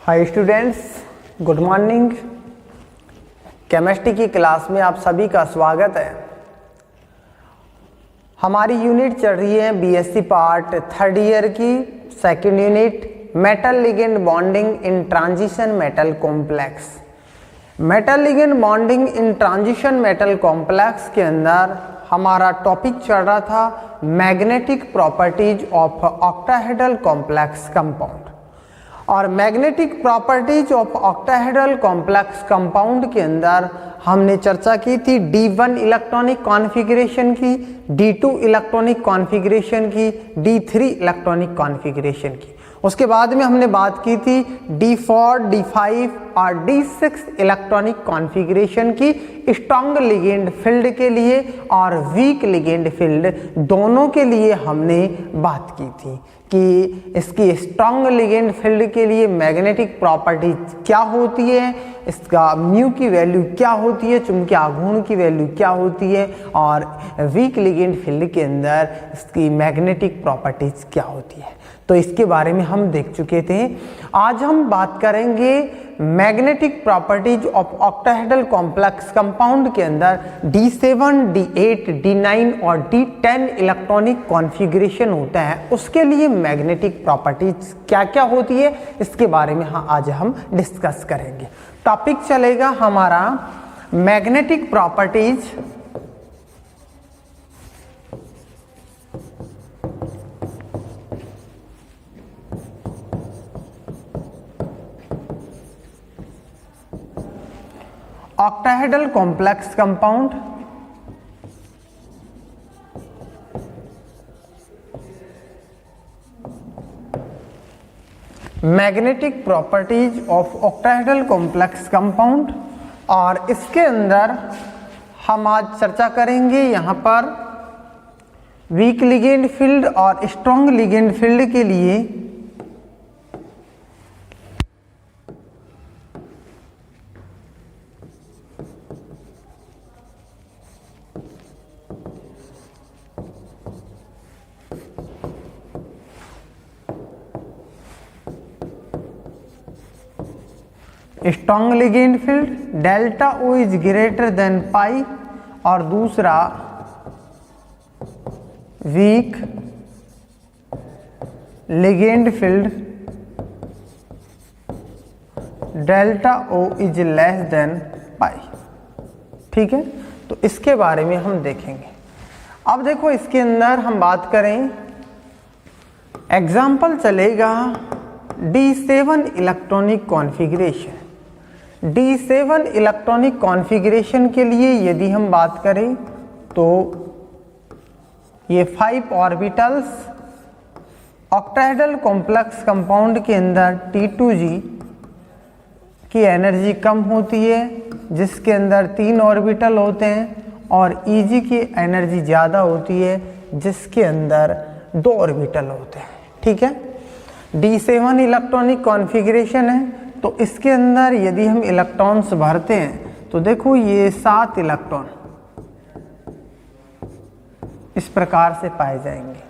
Hi students, good morning. Chemistry की class में आप सभी का स्वागत है। हमारी यूनिट चल रही है बीएससी पार्ट थर्ड ईयर की second unit metal ligand bonding in transition metal complex. Metal ligand bonding in transition metal complex के अंदर हमारा टॉपिक चल रहा था magnetic properties of octahedral complex compound. और magnetic properties of octahedral complex compound के अंदर हमने चर्चा की थी D1 इलेक्ट्रॉनिक कॉन्फ़िगरेशन की, D2 इलेक्ट्रॉनिक कॉन्फ़िगरेशन की, D3 इलेक्ट्रॉनिक कॉन्फ़िगरेशन की। उसके बाद में हमने बात की थी D4, D5 और D6 इलेक्ट्रॉनिक कॉन्फ़िगरेशन की स्ट्रॉन्ग लिगेंड फील्ड के लिए और वीक लिगेंड फील्ड दोनों के लिए हमने बात की थी कि इसकी स्ट्रॉन्ग लिगेंड फील्ड के लिए मैग्नेटिक प्रॉपर्टी क्या होती है, इसका म्यू की वैल्यू क्या होती है, चुंबकीय आघूर्ण की वैल्यू क्या होती है, और वीक लिगेंड फील्ड के अंदर इसकी मैग्नेटिक प्रॉपर्टीज क्या होती है। तो इसके बारे में हम देख चुके थे। आज हम बात करेंगे magnetic properties of octahedral complex compound के अंदर D7, D8, D9 और D10 इलेक्ट्रॉनिक कॉन्फ़िगरेशन होता है, उसके लिए मैग्नेटिक प्रॉपर्टीज क्या क्या होती है, इसके बारे में आज हम डिस्कस करेंगे। टॉपिक चलेगा हमारा magnetic properties octahedral complex compound. Magnetic properties of octahedral complex compound, और इसके अंदर हम आज चर्चा करेंगे यहाँ पर वीक लिगेंड फील्ड और स्ट्रॉन्ग लिगेंड फील्ड के लिए strong ligand field delta O is greater than pi, और दूसरा weak ligand field delta O is less than pi. ठीक है, तो इसके बारे में हम देखेंगे। अब देखो, इसके अंदर हम बात करें, एग्जाम्पल चलेगा D7 electronic configuration. D7 electronic configuration के लिए यदि हम बात करें तो ये 5 ऑर्बिटल्स ऑक्टाहेड्रल कॉम्प्लेक्स कंपाउंड के अंदर T2G की एनर्जी कम होती है, जिसके अंदर 3 ऑर्बिटल होते हैं, और Eg की एनर्जी ज़्यादा होती है, जिसके अंदर 2 ऑर्बिटल होते हैं। ठीक है, D7 इलेक्ट्रॉनिक कॉन्फ़िगरेशन है, तो इसके अंदर यदि हम इलेक्ट्रॉन्स भरते हैं तो देखो ये 7 इलेक्ट्रॉन इस प्रकार से पाए जाएंगे।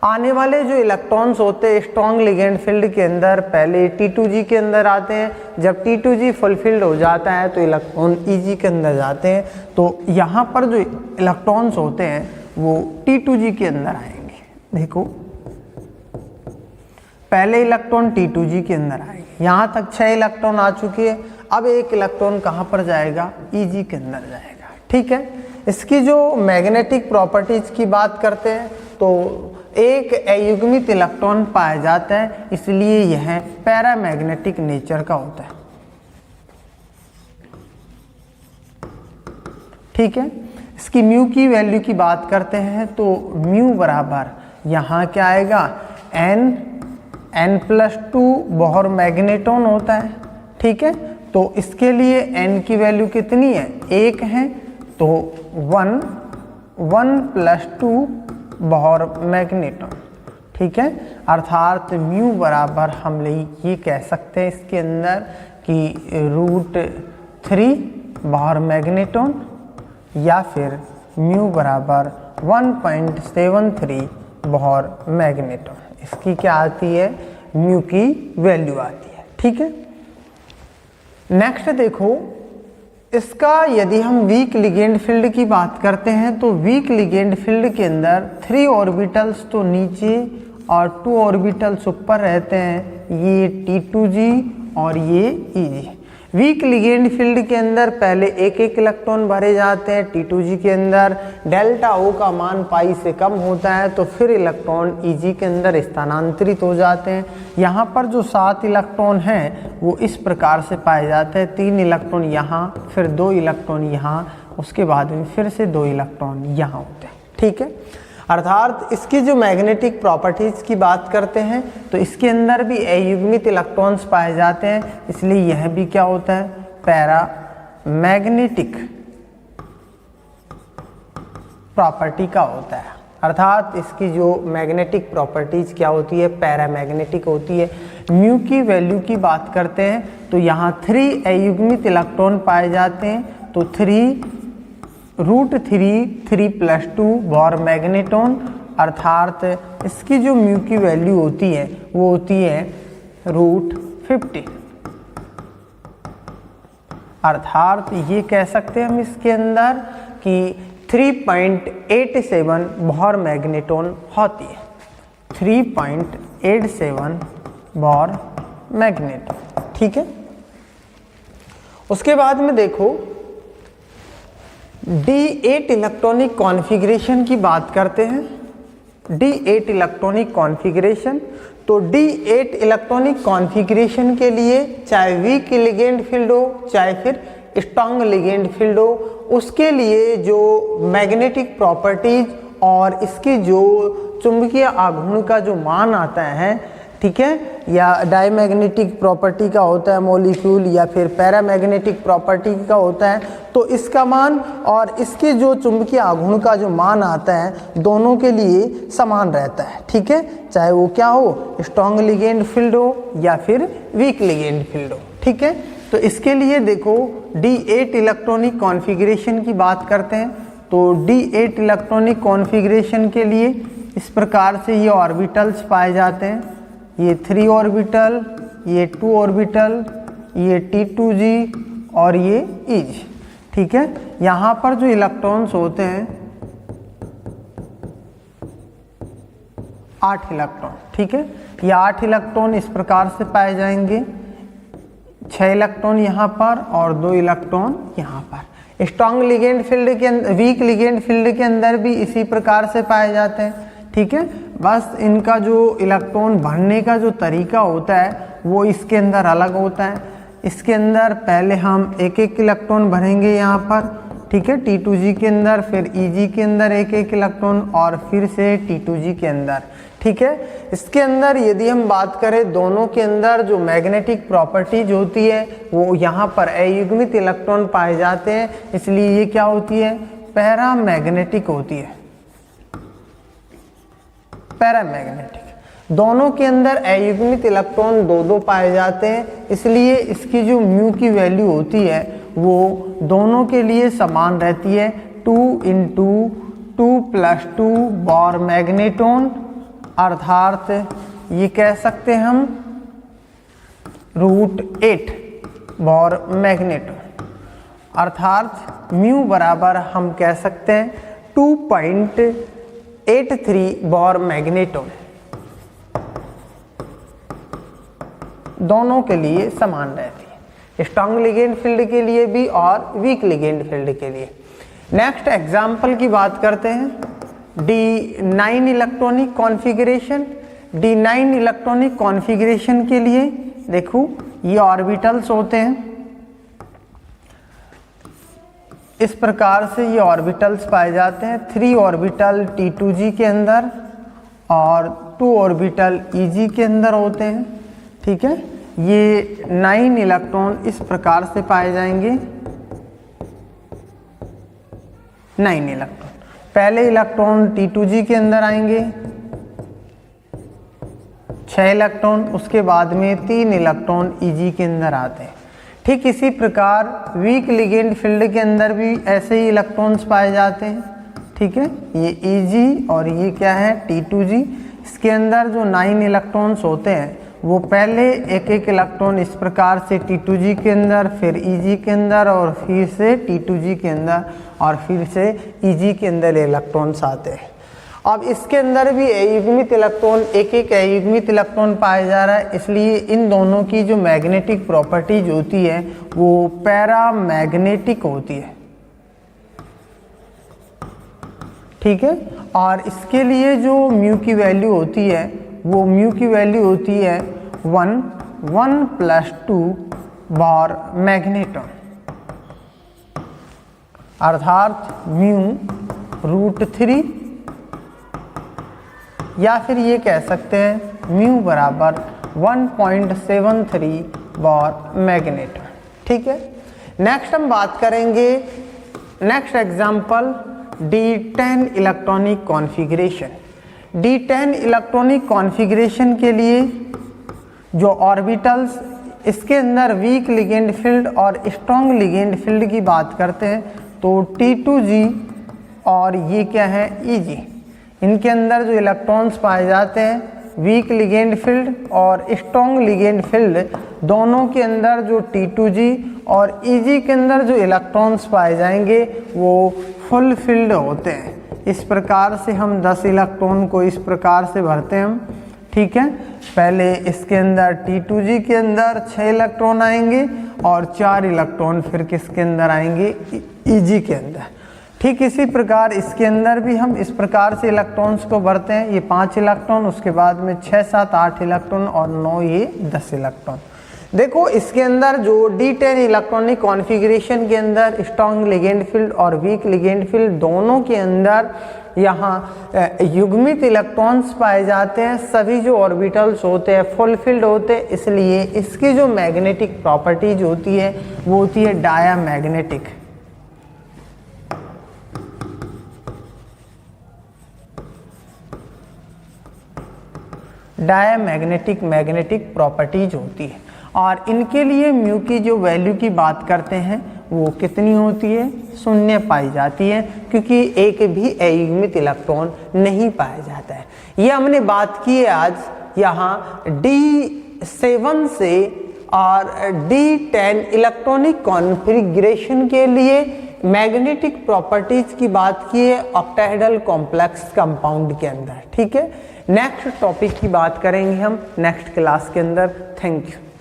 आने वाले जो इलेक्ट्रॉन्स होते हैं स्ट्रॉन्ग लिगेंड फील्ड के अंदर पहले T2G के अंदर आते हैं। जब T2G फुलफिल्ड हो जाता है तो इलेक्ट्रॉन Eg के अंदर जाते हैं। तो यहाँ पर जो इलेक्ट्रॉन्स होते हैं वो T2G के अंदर आएंगे। देखो, पहले इलेक्ट्रॉन T2G के अंदर आएंगे। यहाँ तक 6 इलेक्ट्रॉन आ चुके हैं। अब एक इलेक्ट्रॉन कहाँ पर जाएगा? Eg के अंदर जाएगा। ठीक है, इसकी जो मैग्नेटिक प्रॉपर्टीज की बात करते हैं तो एक अयुग्मित इलेक्ट्रॉन पाया जाता है, इसलिए यह पैरामैग्नेटिक नेचर का होता है। ठीक है, इसकी म्यू की वैल्यू की बात करते हैं तो म्यू बराबर यहाँ क्या आएगा? n+2 बोहर मैग्नेटॉन होता है। ठीक है, तो इसके लिए n की वैल्यू कितनी है? 1 है, तो 1+2 बोहर मैग्नेटॉन। ठीक है, अर्थात म्यू बराबर हम ये कह सकते हैं इसके अंदर कि √3 बोहर मैग्नेटॉन, या फिर म्यू बराबर 1.73 बोहर मैग्नेटॉन। इसकी क्या आती है? म्यू की वैल्यू आती है। ठीक है, नेक्स्ट देखो, इसका यदि हम वीक लिगेंड फील्ड की बात करते हैं तो वीक लिगेंड फील्ड के अंदर 3 ऑर्बिटल्स तो नीचे और 2 ऑर्बिटल्स ऊपर रहते हैं, ये T2G और ये EG। वीक लिगेंड फील्ड के अंदर पहले एक एक इलेक्ट्रॉन भरे जाते हैं, T2G के अंदर डेल्टा O का मान पाई से कम होता है तो फिर इलेक्ट्रॉन EG के अंदर स्थानांतरित हो जाते हैं। यहाँ पर जो 7 इलेक्ट्रॉन हैं वो इस प्रकार से पाए जाते हैं, 3 इलेक्ट्रॉन यहाँ, फिर 2 इलेक्ट्रॉन यहाँ, उसके बाद में फिर से 2 इलेक्ट्रॉन यहाँ होते हैं। ठीक है, अर्थात इसकी जो मैग्नेटिक प्रॉपर्टीज की बात करते हैं तो इसके अंदर भी अयुग्मित इलेक्ट्रॉन्स पाए जाते हैं, इसलिए यह भी क्या होता है, पैरा मैग्नेटिक प्रॉपर्टी का होता है। अर्थात इसकी जो मैग्नेटिक प्रॉपर्टीज क्या होती है, पैरामैग्नेटिक होती है। म्यू की वैल्यू की बात करते हैं तो यहाँ 3 अयुग्मित इलेक्ट्रॉन पाए जाते हैं, तो 3√3 + 2 बॉर मैग्नेटॉन, अर्थात इसकी जो म्यू की वैल्यू होती है वो होती है √50। अर्थात ये कह सकते हैं हम इसके अंदर कि 3.87 बॉर मैग्नेटॉन होती है, 3.87 बॉर मैग्नेटॉन। ठीक है, उसके बाद में देखो D8 इलेक्ट्रॉनिक कॉन्फ़िगरेशन की बात करते हैं। D8 इलेक्ट्रॉनिक कॉन्फ़िगरेशन, तो D8 इलेक्ट्रॉनिक कॉन्फ़िगरेशन के लिए चाहे वीक लिगेंड फील्ड हो चाहे फिर स्ट्रॉन्ग लिगेंड फील्ड हो, उसके लिए जो मैग्नेटिक प्रॉपर्टीज और इसकी जो चुंबकीय आघूर्ण का जो मान आता है, ठीक है, या डायमैग्नेटिक प्रॉपर्टी का होता है मॉलिक्यूल या फिर पैरामैग्नेटिक प्रॉपर्टी का होता है, तो इसका मान और इसके जो चुंबकीय आघूर्ण का जो मान आता है दोनों के लिए समान रहता है। ठीक है, चाहे वो क्या हो, स्ट्रॉन्ग लिगेंड फील्ड हो या फिर वीक लिगेंड फील्ड हो। ठीक है, तो इसके लिए देखो D8 इलेक्ट्रॉनिक कॉन्फ़िगरेशन की बात करते हैं तो D8 इलेक्ट्रॉनिक कॉन्फ़िगरेशन के लिए इस प्रकार से ये ऑर्बिटल्स पाए जाते हैं, ये 3 ऑर्बिटल, ये 2 ऑर्बिटल, ये T2G और ये EG। ठीक है, यहाँ पर जो इलेक्ट्रॉन्स होते हैं 8 इलेक्ट्रॉन। ठीक है, ये 8 इलेक्ट्रॉन इस प्रकार से पाए जाएंगे, 6 इलेक्ट्रॉन यहाँ पर और 2 इलेक्ट्रॉन यहाँ पर। स्ट्रॉन्ग लिगेंड फील्ड के अंदर, वीक लिगेंड फील्ड के अंदर भी इसी प्रकार से पाए जाते हैं। ठीक है, बस इनका जो इलेक्ट्रॉन भरने का जो तरीका होता है वो इसके अंदर अलग होता है। इसके अंदर पहले हम एक एक इलेक्ट्रॉन भरेंगे यहाँ पर, ठीक है, T2G के अंदर, फिर EG के अंदर एक एक इलेक्ट्रॉन और फिर से T2G के अंदर। ठीक है, इसके अंदर यदि हम बात करें दोनों के अंदर जो मैग्नेटिक प्रॉपर्टीज होती है वो यहाँ पर अयुग्मित इलेक्ट्रॉन पाए जाते हैं, इसलिए ये क्या होती है, पैरामैग्नेटिक होती है। पैरामैग्नेटिक, दोनों के अंदर अयुग्मित इलेक्ट्रॉन 2-2 पाए जाते हैं, इसलिए इसकी जो म्यू की वैल्यू होती है वो दोनों के लिए समान रहती है, 2 × 2 + 2 बॉर मैग्नेटॉन, अर्थात ये कह सकते हैं हम √8 बॉर मैग्नेटॉन। अर्थात म्यू बराबर हम कह सकते हैं 2.83 बॉर मैग्नेटॉन, दोनों के लिए समान रहती है, स्ट्रॉन्ग लिगेंड फील्ड के लिए भी और वीक लिगेंड फील्ड के लिए। नेक्स्ट एग्जाम्पल की बात करते हैं, D9 electronic configuration. D9 electronic configuration के लिए देखो ये ऑर्बिटल्स होते हैं, इस प्रकार से ये ऑर्बिटल्स पाए जाते हैं, 3 ऑर्बिटल T2G के अंदर और 2 ऑर्बिटल EG के अंदर होते हैं। ठीक है, ये 9 इलेक्ट्रॉन इस प्रकार से पाए जाएंगे, 9 इलेक्ट्रॉन। पहले इलेक्ट्रॉन T2G के अंदर आएंगे 6 इलेक्ट्रॉन, उसके बाद में 3 इलेक्ट्रॉन EG के अंदर आते हैं। ठीक इसी प्रकार वीक लिगेंड फील्ड के अंदर भी ऐसे ही इलेक्ट्रॉन्स पाए जाते हैं। ठीक है, ये EG और ये क्या है, T2G। इसके अंदर जो 9 इलेक्ट्रॉन्स होते हैं वो पहले एक एक इलेक्ट्रॉन इस प्रकार से T2G के अंदर, फिर Eg के अंदर, और फिर से T2G के अंदर, और फिर से Eg के अंदर इलेक्ट्रॉन्स आते हैं। अब इसके अंदर भी अयुग्मित इलेक्ट्रॉन, एक एक अयुग्मित इलेक्ट्रॉन पाया जा रहा है, इसलिए इन दोनों की जो मैग्नेटिक प्रॉपर्टीज होती है वो पैरामैग्नेटिक होती है, ठीक है। और इसके लिए जो म्यू की वैल्यू होती है वो म्यू की वैल्यू होती है 1 + 2 बार मैग्नेटॉन, अर्थात म्यू √3, या फिर ये कह सकते हैं म्यू बराबर 1.73 बार मैग्नेटॉन, ठीक है। नेक्स्ट हम बात करेंगे, next example D10 electronic configuration. D10 electronic configuration के लिए जो ऑर्बिटल्स, इसके अंदर वीक लिगेंड फील्ड और स्ट्रॉन्ग लिगेंड फील्ड की बात करते हैं तो T2G और ये क्या है Eg, इनके अंदर जो इलेक्ट्रॉन्स पाए जाते हैं वीक लिगेंड फील्ड और स्ट्रॉन्ग लिगेंड फील्ड दोनों के अंदर जो T2G और Eg के अंदर जो इलेक्ट्रॉन्स पाए जाएंगे वो फुल फील्ड होते हैं। इस प्रकार से हम 10 इलेक्ट्रॉन को इस प्रकार से भरते हैं हम, ठीक है। पहले इसके अंदर T2G के अंदर 6 इलेक्ट्रॉन आएंगे और 4 इलेक्ट्रॉन फिर किसके अंदर आएंगे, Eg के अंदर। ठीक इसी प्रकार इसके अंदर भी हम इस प्रकार से इलेक्ट्रॉन्स को भरते हैं, ये 5 इलेक्ट्रॉन, उसके बाद में 6, 7, 8 इलेक्ट्रॉन और 9 ये 10 इलेक्ट्रॉन। देखो इसके अंदर जो D10 इलेक्ट्रॉनिक कॉन्फ़िगरेशन के अंदर स्ट्रॉन्ग लिगेंड फील्ड और वीक लिगेंड फील्ड दोनों के अंदर यहाँ युग्मित इलेक्ट्रॉन्स पाए जाते हैं। सभी जो ऑर्बिटल्स होते हैं फुल फील्ड होते हैं, इसलिए इसकी जो मैग्नेटिक प्रॉपर्टीज होती है वो होती है डायामैग्नेटिक। डायामैग्नेटिक मैग्नेटिक प्रॉपर्टीज होती है और इनके लिए म्यू की जो वैल्यू की बात करते हैं वो कितनी होती है, 0 पाई जाती है, क्योंकि एक भी अयुग्मित इलेक्ट्रॉन नहीं पाया जाता है। ये हमने बात की है आज यहाँ D7 से और D10 इलेक्ट्रॉनिक कॉन्फ़िगरेशन के लिए मैग्नेटिक प्रॉपर्टीज की बात की है ऑक्टाहेड्रल कॉम्प्लेक्स कंपाउंड के अंदर, ठीक है। नेक्स्ट टॉपिक की बात करेंगे हम नेक्स्ट क्लास के अंदर। Thank you.